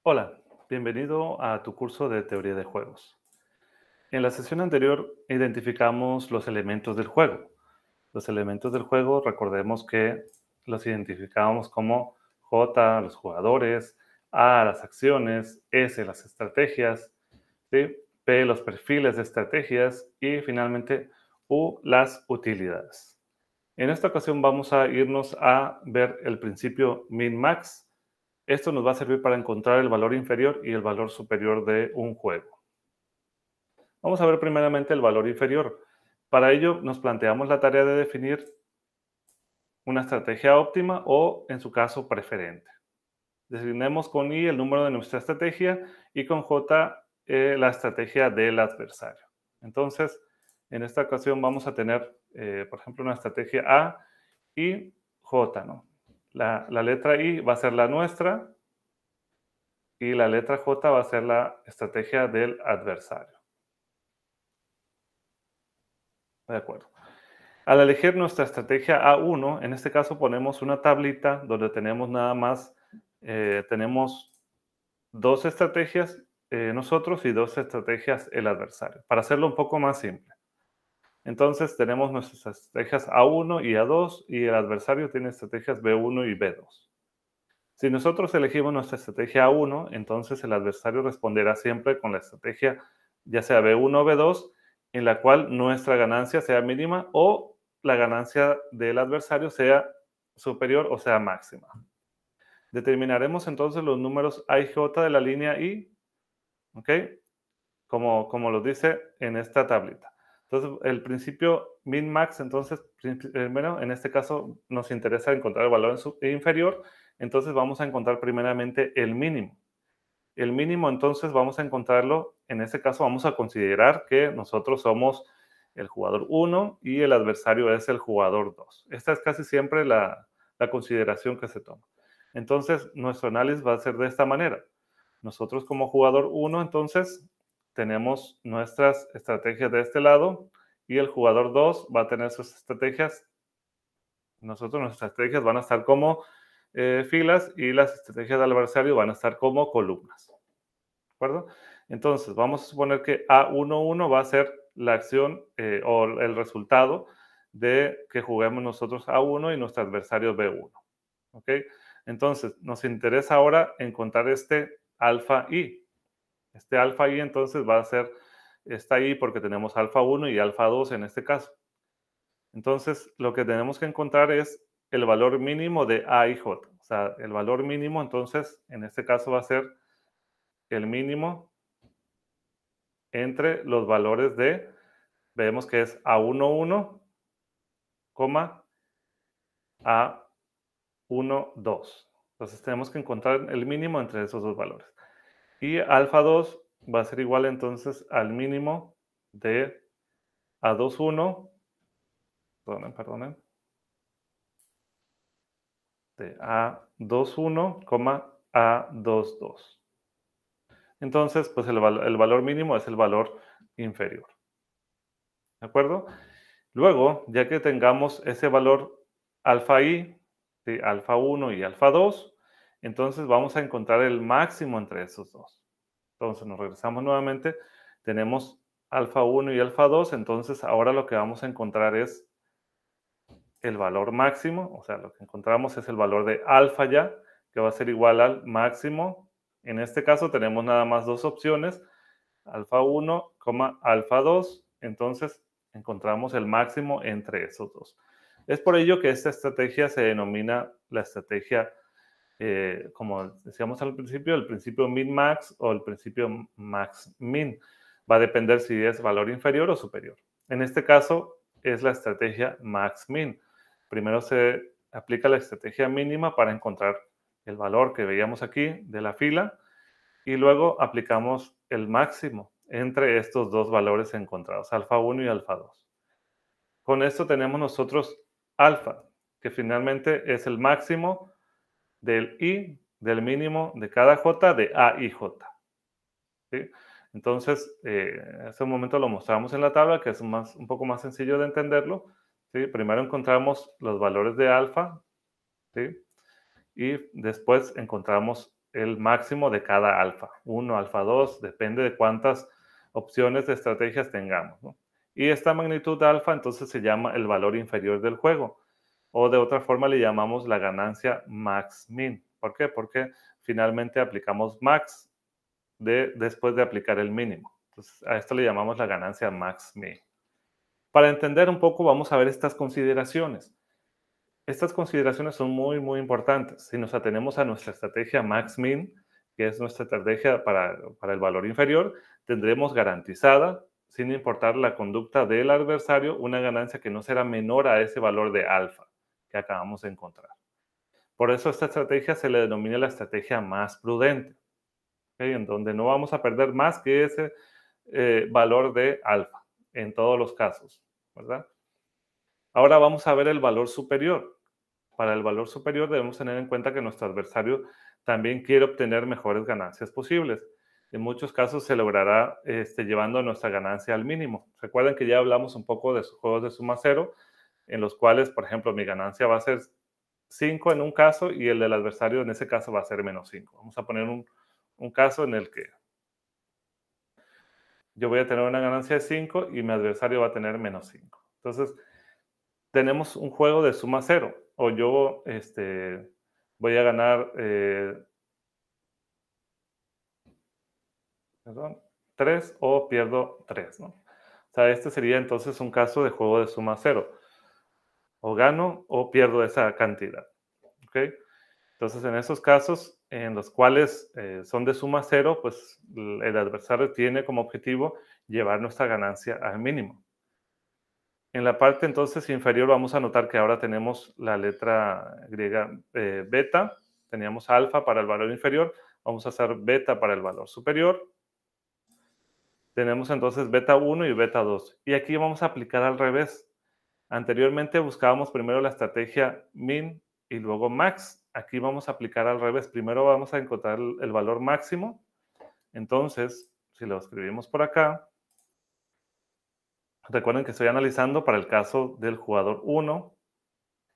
Hola, bienvenido a tu curso de teoría de juegos. En la sesión anterior identificamos los elementos del juego. Los elementos del juego, recordemos que los identificábamos como J, los jugadores, A, las acciones, S, las estrategias, ¿sí? P, los perfiles de estrategias y finalmente U, las utilidades. En esta ocasión vamos a irnos a ver el principio min-max. Esto nos va a servir para encontrar el valor inferior y el valor superior de un juego. Vamos a ver primeramente el valor inferior. Para ello nos planteamos la tarea de definir una estrategia óptima o, en su caso, preferente. Designemos con I el número de nuestra estrategia y con J la estrategia del adversario. Entonces, en esta ocasión vamos a tener, por ejemplo, una estrategia A y J, ¿no? La letra I va a ser la nuestra y la letra J va a ser la estrategia del adversario. De acuerdo. Al elegir nuestra estrategia A1, en este caso ponemos una tablita donde tenemos nada más, tenemos dos estrategias nosotros y dos estrategias el adversario, para hacerlo un poco más simple. Entonces tenemos nuestras estrategias A1 y A2 y el adversario tiene estrategias B1 y B2. Si nosotros elegimos nuestra estrategia A1, entonces el adversario responderá siempre con la estrategia ya sea B1 o B2, en la cual nuestra ganancia sea mínima o la ganancia del adversario sea superior o sea máxima. Determinaremos entonces los números A y J de la línea I, ¿ok? Como lo dice en esta tablita. Entonces, el principio min-max, entonces, primero, en este caso, nos interesa encontrar el valor inferior, entonces vamos a encontrar primeramente el mínimo. El mínimo, entonces, vamos a encontrarlo, en este caso, vamos a considerar que nosotros somos el jugador 1 y el adversario es el jugador 2. Esta es casi siempre la consideración que se toma. Entonces, nuestro análisis va a ser de esta manera. Nosotros como jugador 1, entonces, tenemos nuestras estrategias de este lado y el jugador 2 va a tener sus estrategias. Nosotros, nuestras estrategias van a estar como filas y las estrategias del adversario van a estar como columnas. ¿De acuerdo? Entonces, vamos a suponer que A11 va a ser la acción o el resultado de que juguemos nosotros A1 y nuestro adversario B1. ¿Ok? Entonces, nos interesa ahora encontrar este alfa I. Este alfa I entonces va a ser, está ahí porque tenemos alfa 1 y alfa 2 en este caso. Entonces, lo que tenemos que encontrar es el valor mínimo de A y J. O sea, el valor mínimo, entonces, en este caso va a ser el mínimo entre los valores de, vemos que es A11, A12. Entonces, tenemos que encontrar el mínimo entre esos dos valores. Y alfa 2 va a ser igual entonces al mínimo de A21, perdonen, de A21, A22. Entonces, pues el valor mínimo es el valor inferior. ¿De acuerdo? Luego, ya que tengamos ese valor alfa i, ¿sí? Alfa 1 y alfa 2, entonces vamos a encontrar el máximo entre esos dos. Entonces nos regresamos nuevamente, tenemos alfa 1 y alfa 2, entonces ahora lo que vamos a encontrar es el valor máximo, o sea, lo que encontramos es el valor de alfa ya, que va a ser igual al máximo. En este caso tenemos nada más dos opciones, alfa 1, alfa 2, entonces encontramos el máximo entre esos dos. Es por ello que esta estrategia se denomina la estrategia, como decíamos al principio, el principio min-max o el principio max-min. Va a depender si es valor inferior o superior. En este caso es la estrategia max-min. Primero se aplica la estrategia mínima para encontrar el valor que veíamos aquí de la fila y luego aplicamos el máximo entre estos dos valores encontrados, alfa 1 y alfa 2. Con esto tenemos nosotros alfa, que finalmente es el máximo del I, del mínimo de cada J, de A y J. ¿Sí? Entonces, en este momento lo mostramos en la tabla, que es un poco más sencillo de entenderlo. ¿Sí? Primero encontramos los valores de alfa, ¿sí? Y después encontramos el máximo de cada alfa. 1, alfa 2, depende de cuántas opciones de estrategias tengamos, ¿no? Y esta magnitud alfa entonces se llama el valor inferior del juego. O de otra forma le llamamos la ganancia max-min. ¿Por qué? Porque finalmente aplicamos max después de aplicar el mínimo. Entonces, a esto le llamamos la ganancia max-min. Para entender un poco, vamos a ver estas consideraciones. Estas consideraciones son muy, muy importantes. Si nos atenemos a nuestra estrategia max-min, que es nuestra estrategia para el valor inferior, tendremos garantizada, sin importar la conducta del adversario, una ganancia que no será menor a ese valor de alfa que acabamos de encontrar. Por eso esta estrategia se le denomina la estrategia más prudente, ¿okay? En donde no vamos a perder más que ese valor de alfa en todos los casos, ¿verdad? Ahora vamos a ver el valor superior. Para el valor superior debemos tener en cuenta que nuestro adversario también quiere obtener mejores ganancias posibles. En muchos casos se logrará llevando nuestra ganancia al mínimo. Recuerden que ya hablamos un poco de juegos de suma cero, en los cuales, por ejemplo, mi ganancia va a ser 5 en un caso y el del adversario en ese caso va a ser menos 5. Vamos a poner un caso en el que yo voy a tener una ganancia de 5 y mi adversario va a tener menos 5. Entonces, tenemos un juego de suma cero. O yo voy a ganar 3 o pierdo 3, ¿no? O sea, este sería entonces un caso de juego de suma cero. O gano o pierdo esa cantidad. ¿Ok? Entonces, en esos casos en los cuales son de suma cero, pues el adversario tiene como objetivo llevar nuestra ganancia al mínimo. En la parte entonces inferior vamos a notar que ahora tenemos la letra griega beta, teníamos alfa para el valor inferior, vamos a hacer beta para el valor superior. Tenemos entonces beta 1 y beta 2. Y aquí vamos a aplicar al revés. Anteriormente buscábamos primero la estrategia min y luego max. Aquí vamos a aplicar al revés. Primero vamos a encontrar el valor máximo. Entonces, si lo escribimos por acá, recuerden que estoy analizando para el caso del jugador 1.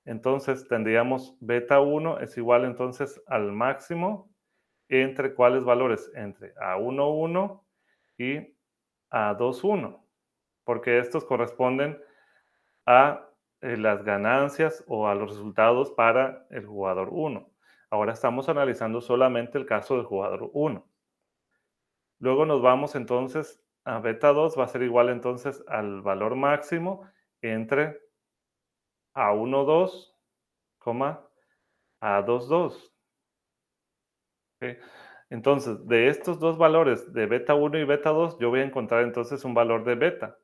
Entonces, tendríamos beta 1 es igual entonces al máximo entre cuáles valores? Entre A1, 1 y A2, 1. Porque estos corresponden a las ganancias o a los resultados para el jugador 1. Ahora estamos analizando solamente el caso del jugador 1. Luego nos vamos entonces a beta 2, va a ser igual entonces al valor máximo entre A1, 2, A2, 2. ¿Okay? Entonces, de estos dos valores de beta 1 y beta 2, yo voy a encontrar entonces un valor de beta.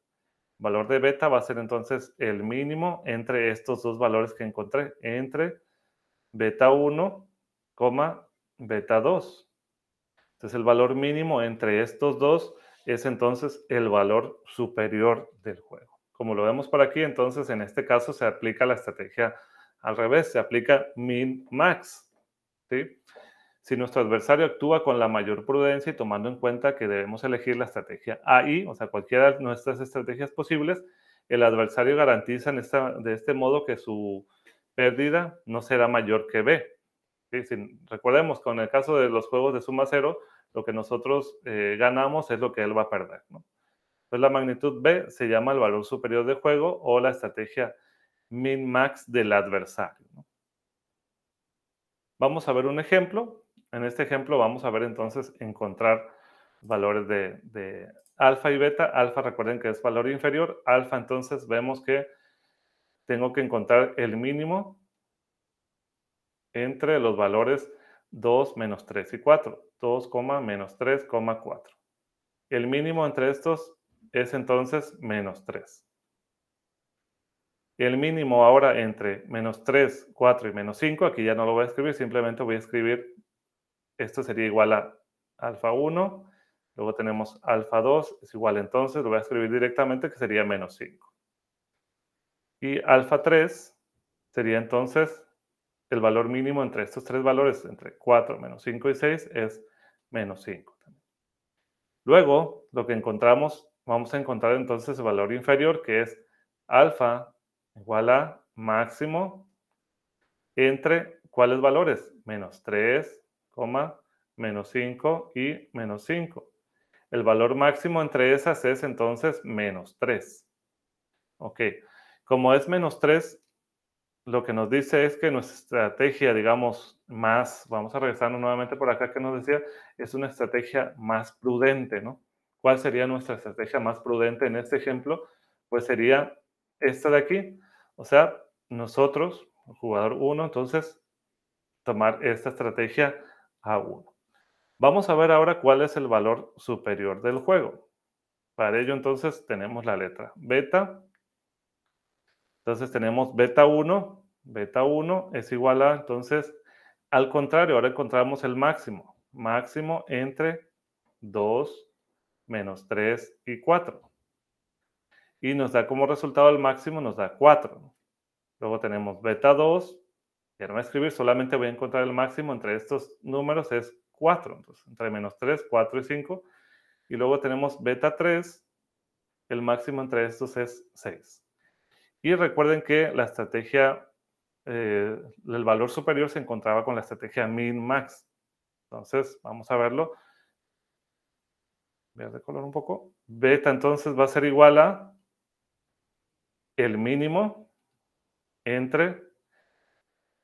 Valor de beta va a ser entonces el mínimo entre estos dos valores que encontré, entre beta 1, beta 2. Entonces el valor mínimo entre estos dos es entonces el valor superior del juego. Como lo vemos por aquí, entonces en este caso se aplica la estrategia al revés, se aplica min-max, ¿sí? Si nuestro adversario actúa con la mayor prudencia y tomando en cuenta que debemos elegir la estrategia AI, o sea, cualquiera de nuestras estrategias posibles, el adversario garantiza de este modo que su pérdida no será mayor que B. ¿Sí? Recordemos, con el caso de los juegos de suma cero, lo que nosotros ganamos es lo que él va a perder, ¿no? Entonces, la magnitud B se llama el valor superior de juego o la estrategia min-max del adversario, ¿no? Vamos a ver un ejemplo. En este ejemplo vamos a ver entonces encontrar valores de alfa y beta. Alfa, recuerden que es valor inferior. Alfa, entonces vemos que tengo que encontrar el mínimo entre los valores 2, menos 3 y 4. 2, menos 3, 4. El mínimo entre estos es entonces menos 3. El mínimo ahora entre menos 3, 4 y menos 5, aquí ya no lo voy a escribir, simplemente voy a escribir, esto sería igual a alfa 1, luego tenemos alfa 2, es igual entonces, lo voy a escribir directamente que sería menos 5. Y alfa 3 sería entonces el valor mínimo entre estos tres valores, entre 4, menos 5 y 6, es menos 5. Luego, lo que encontramos, vamos a encontrar entonces el valor inferior, que es alfa igual a máximo entre ¿cuáles valores? Menos 3, menos 5 y menos 5. El valor máximo entre esas es entonces menos 3. Ok, como es menos 3, lo que nos dice es que nuestra estrategia, digamos, vamos a regresarnos nuevamente por acá que nos decía, es una estrategia más prudente, ¿no? ¿Cuál sería nuestra estrategia más prudente en este ejemplo? Pues sería esta de aquí. O sea, nosotros, el jugador 1, entonces, tomar esta estrategia A1. Vamos a ver ahora cuál es el valor superior del juego. Para ello, entonces, tenemos la letra beta. Entonces tenemos beta 1 es igual a, entonces, al contrario, ahora encontramos el máximo. Máximo entre 2 menos 3 y 4. Y nos da como resultado el máximo, nos da 4. Luego tenemos beta 2. Ya no voy a escribir, solamente voy a encontrar el máximo entre estos números, es 4. Entonces, entre menos 3, 4 y 5. Y luego tenemos beta 3. El máximo entre estos es 6. Y recuerden que la estrategia, el valor superior se encontraba con la estrategia min-max. Entonces, vamos a verlo. Voy a recolor un poco. Beta entonces va a ser igual a el mínimo entre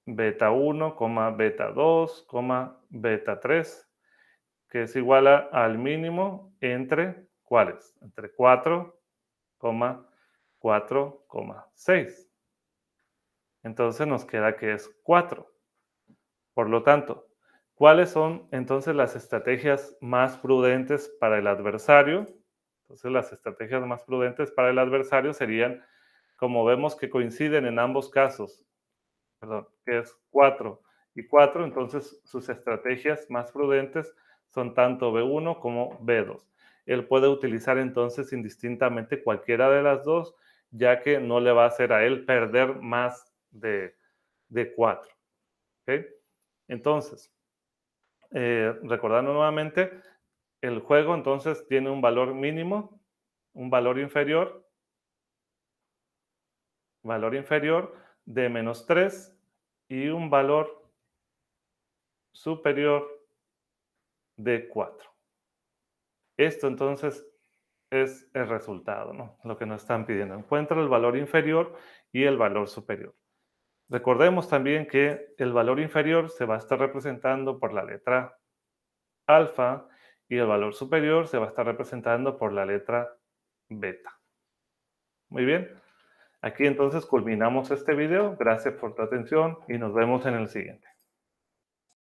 beta 1, beta 2, beta 3, que es igual al mínimo entre, ¿cuáles? Entre 4, 4, 6. Entonces nos queda que es 4. Por lo tanto, ¿cuáles son entonces las estrategias más prudentes para el adversario? Entonces, las estrategias más prudentes para el adversario serían, como vemos que coinciden en ambos casos, perdón, que es 4 y 4, entonces sus estrategias más prudentes son tanto B1 como B2. Él puede utilizar entonces indistintamente cualquiera de las dos, ya que no le va a hacer a él perder más de 4. ¿Ok? Entonces, recordando nuevamente, el juego entonces tiene un valor mínimo, un valor inferior de menos 3 y un valor superior de 4. Esto entonces es el resultado, ¿no? Lo que nos están pidiendo. Encuentra el valor inferior y el valor superior. Recordemos también que el valor inferior se va a estar representando por la letra alfa y el valor superior se va a estar representando por la letra beta. Muy bien. Aquí entonces culminamos este video. Gracias por tu atención y nos vemos en el siguiente.